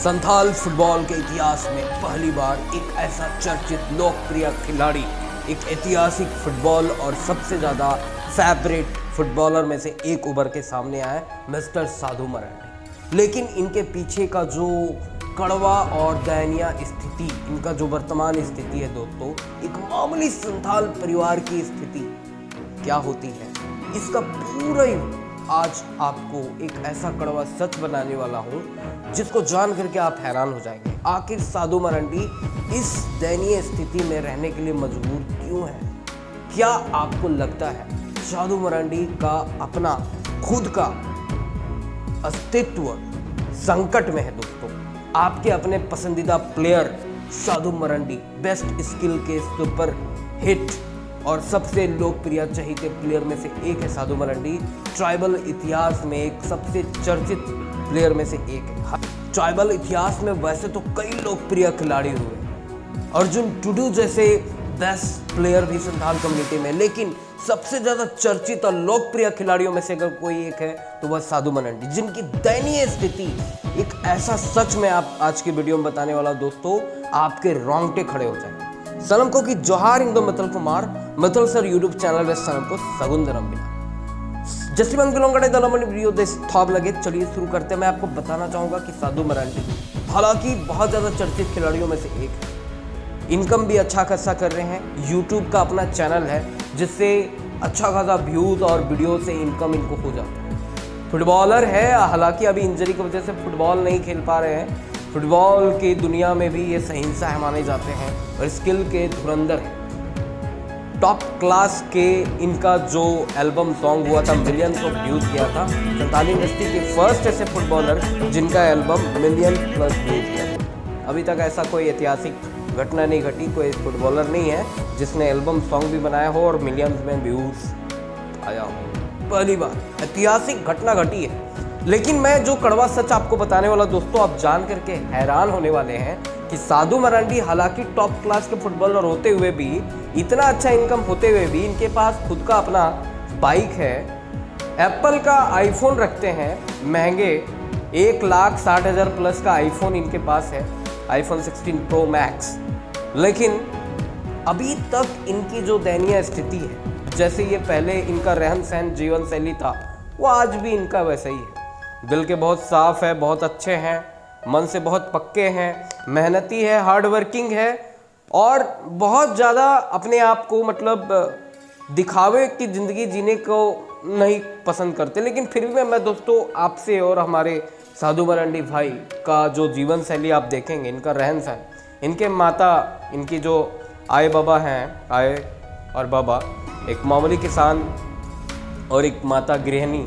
Santhal football के इतिहास में पहली बार एक ऐसा चर्चित लोकप्रिय खिलाड़ी, एक ऐतिहासिक फुटबॉल और सबसे ज़्यादा फेवरेट फुटबॉलर में से एक उभर के सामने आया, मिस्टर साधु मरांडी। लेकिन इनके पीछे का जो कड़वा और दयनीय स्थिति, इनका जो वर्तमान स्थिति है दोस्तों, एक मामूली संथाल परिवार की स्थिति क्या होती है, इसका पूरा ही आज आपको एक ऐसा कड़वा सच बनाने वाला हूँ जिसको जान करके आप हैरान हो जाएंगे। आखिर साधु मरांडी इस दयनीय स्थिति में रहने के लिए मजबूर क्यों है? क्या आपको लगता है साधु मरांडी का अपना खुद का अस्तित्व संकट में है? दोस्तों, आपके अपने पसंदीदा प्लेयर साधु मरांडी बेस्ट स्किल के सुपर हिट और सबसे लोकप्रिय चहेते प्लेयर में से एक है। साधु मरांडी ट्राइबल इतिहास में एक सबसे चर्चित प्लेयर में से एक है। ट्राइबल इतिहास में वैसे तो कई लोकप्रिय खिलाड़ी हुए, अर्जुन टुडू जैसे बेस्ट प्लेयर भी संथाल कम्युनिटी में, लेकिन सबसे ज़्यादा चर्चित और लोकप्रिय खिलाड़ियों में से अगर कोई एक है तो वह साधु मरांडी, जिनकी दयनीय स्थिति एक ऐसा सच में आप आज की वीडियो में बताने वाला दोस्तों, आपके रोंगटे खड़े हो जाएंगे। सनम को की जोहार इंदो Mittal Kumar Mittal sir YouTube channel में सनम को सगुंदरम बिना जैसे बंग बिलोंगड़े दलमन वीडियो देश थॉप लगे। चलिए शुरू करते हैं। मैं आपको बताना चाहूंगा कि साधु मरांडी हालांकि बहुत ज़्यादा चर्चित खिलाड़ियों में से एक है। इनकम भी अच्छा खासा कर रहे हैं। यूट्यूब का अपना चैनल है जिससे अच्छा खासा व्यूज़ और वीडियो से इनकम इनको हो जाता है। फुटबॉलर है, हालांकि अभी इंजरी की वजह से फुटबॉल नहीं खेल पा रहे हैं। फुटबॉल की दुनिया में भी ये सहिंसा माने जाते हैं और स्किल के धुरंधर हैं। टॉप क्लास के इनका जो एल्बम सॉन्ग हुआ था, मिलियंस ऑफ व्यूज किया था। संताली इंडस्ट्री के फर्स्ट ऐसे फुटबॉलर जिनका एल्बम मिलियन प्लस व्यूज किया था। अभी तक ऐसा कोई ऐतिहासिक घटना नहीं घटी, कोई फुटबॉलर नहीं है जिसने एल्बम सॉन्ग भी बनाया हो और मिलियंस में व्यूज आया हो। पहली बार ऐतिहासिक घटना घटी है। लेकिन मैं जो कड़वा सच आपको बताने वाला दोस्तों, आप जान करके हैरान होने वाले हैं कि साधु मरांडी हालांकि टॉप क्लास के फुटबॉलर होते हुए भी, इतना अच्छा इनकम होते हुए भी, इनके पास खुद का अपना बाइक है, एप्पल का आईफोन रखते हैं, महंगे 1,60,000 प्लस का आईफोन इनके पास है, आईफोन 16 प्रो मैक्स। लेकिन अभी तक इनकी जो दयनीय स्थिति है, जैसे ये पहले इनका रहन सहन जीवन शैली था, वो आज भी इनका वैसा ही है। दिल के बहुत साफ है, बहुत अच्छे हैं, मन से बहुत पक्के हैं, मेहनती है, हार्ड वर्किंग है और बहुत ज़्यादा अपने आप को मतलब दिखावे की ज़िंदगी जीने को नहीं पसंद करते। लेकिन फिर भी मैं दोस्तों आपसे और हमारे साधु मरांडी भाई का जो जीवन शैली आप देखेंगे, इनका रहन सहन, इनके माता, इनकी जो आए बाबा हैं, आए और बाबा एक मामूली किसान और एक माता गृहिणी,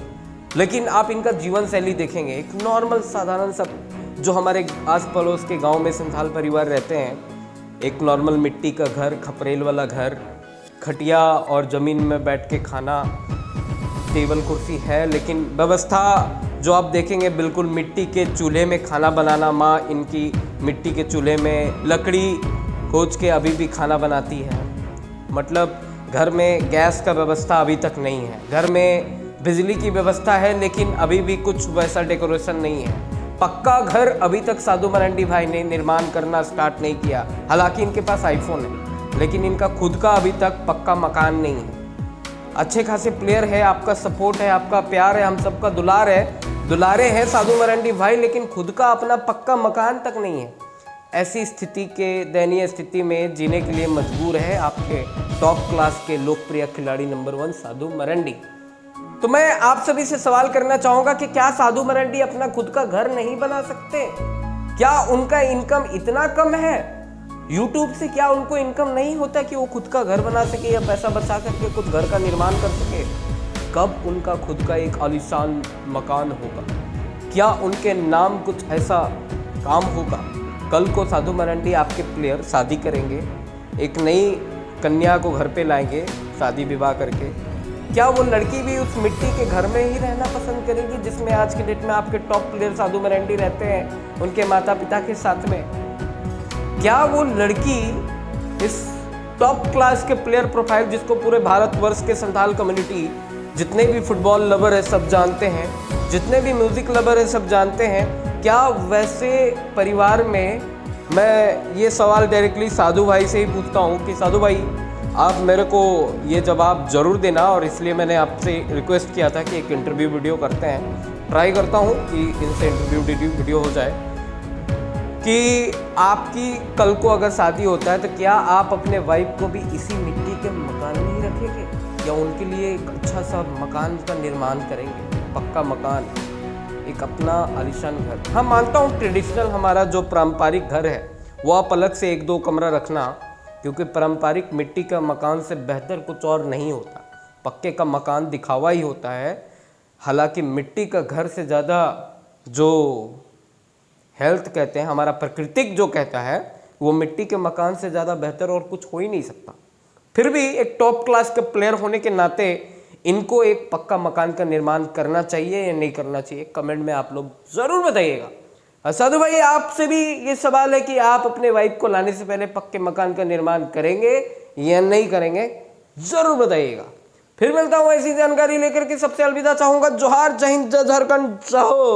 लेकिन आप इनका जीवन शैली देखेंगे एक नॉर्मल साधारण सब जो हमारे आस पड़ोस के गांव में संथाल परिवार रहते हैं। एक नॉर्मल मिट्टी का घर, खपरेल वाला घर, खटिया और ज़मीन में बैठ के खाना, टेबल कुर्सी है, लेकिन व्यवस्था जो आप देखेंगे बिल्कुल मिट्टी के चूल्हे में खाना बनाना। माँ इनकी मिट्टी के चूल्हे में लकड़ी खोज के अभी भी खाना बनाती है। मतलब घर में गैस का व्यवस्था अभी तक नहीं है, घर में बिजली की व्यवस्था है लेकिन अभी भी कुछ वैसा डेकोरेशन नहीं है। पक्का घर अभी तक साधु मरांडी भाई ने निर्माण करना स्टार्ट नहीं किया। हालांकि इनके पास आईफोन है लेकिन इनका खुद का अभी तक पक्का मकान नहीं है। अच्छे खासे प्लेयर है, आपका सपोर्ट है, आपका प्यार है, हम सबका दुलारे हैं साधु मरांडी भाई, लेकिन खुद का अपना पक्का मकान तक नहीं है। ऐसी स्थिति के दयनीय स्थिति में जीने के लिए मजबूर है आपके टॉप क्लास के लोकप्रिय खिलाड़ी नंबर 1 साधु मरांडी। तो मैं आप सभी से सवाल करना चाहूंगा कि क्या साधु मरांडी अपना खुद का घर नहीं बना सकते? क्या उनका इनकम इतना कम है? YouTube से क्या उनको इनकम नहीं होता कि वो खुद का घर बना सके या पैसा बचा करके कुछ घर का निर्माण कर सके? कब उनका खुद का एक आलीशान मकान होगा? क्या उनके नाम कुछ ऐसा काम होगा? कल को साधु मरांडी आपके प्लेयर शादी करेंगे, एक नई कन्या को घर पे लाएंगे शादी विवाह करके, क्या वो लड़की भी उस मिट्टी के घर में ही रहना पसंद करेगी जिसमें आज के डेट में आपके टॉप प्लेयर साधु मरांडी रहते हैं उनके माता पिता के साथ में? क्या वो लड़की इस टॉप क्लास के प्लेयर प्रोफाइल जिसको पूरे भारतवर्ष के संथाल कम्युनिटी, जितने भी फुटबॉल लवर है सब जानते हैं, जितने भी म्यूजिक लवर है सब जानते हैं, क्या वैसे परिवार में, मैं ये सवाल डायरेक्टली साधु भाई से ही पूछता हूँ कि साधु भाई आप मेरे को ये जवाब ज़रूर देना, और इसलिए मैंने आपसे रिक्वेस्ट किया था कि एक इंटरव्यू वीडियो करते हैं, ट्राई करता हूँ कि इनसे इंटरव्यू वीडियो हो जाए, कि आपकी कल को अगर शादी होता है तो क्या आप अपने वाइफ को भी इसी मिट्टी के मकान में ही रखेंगे, या उनके लिए एक अच्छा सा मकान का निर्माण करेंगे, पक्का मकान, एक अपना आलीशान घर। हाँ, मानता हूँ ट्रेडिशनल हमारा जो पारंपरिक घर है वो आप अलग से 1-2 कमरा रखना, क्योंकि पारंपरिक मिट्टी का मकान से बेहतर कुछ और नहीं होता। पक्के का मकान दिखावा ही होता है, हालांकि मिट्टी का घर से ज़्यादा जो हेल्थ कहते हैं, हमारा प्राकृतिक जो कहता है, वो मिट्टी के मकान से ज़्यादा बेहतर और कुछ हो ही नहीं सकता। फिर भी एक टॉप क्लास के प्लेयर होने के नाते इनको एक पक्का मकान का निर्माण करना चाहिए या नहीं करना चाहिए, कमेंट में आप लोग ज़रूर बताइएगा। साधु भाई आपसे भी ये सवाल है कि आप अपने वाइफ को लाने से पहले पक्के मकान का निर्माण करेंगे या नहीं करेंगे, ज़रूर बताइएगा। फिर मिलता हूँ ऐसी जानकारी लेकर के, सबसे अलविदा चाहूँगा। जोहार, जय हिंद, जय झारखंड, जय हो।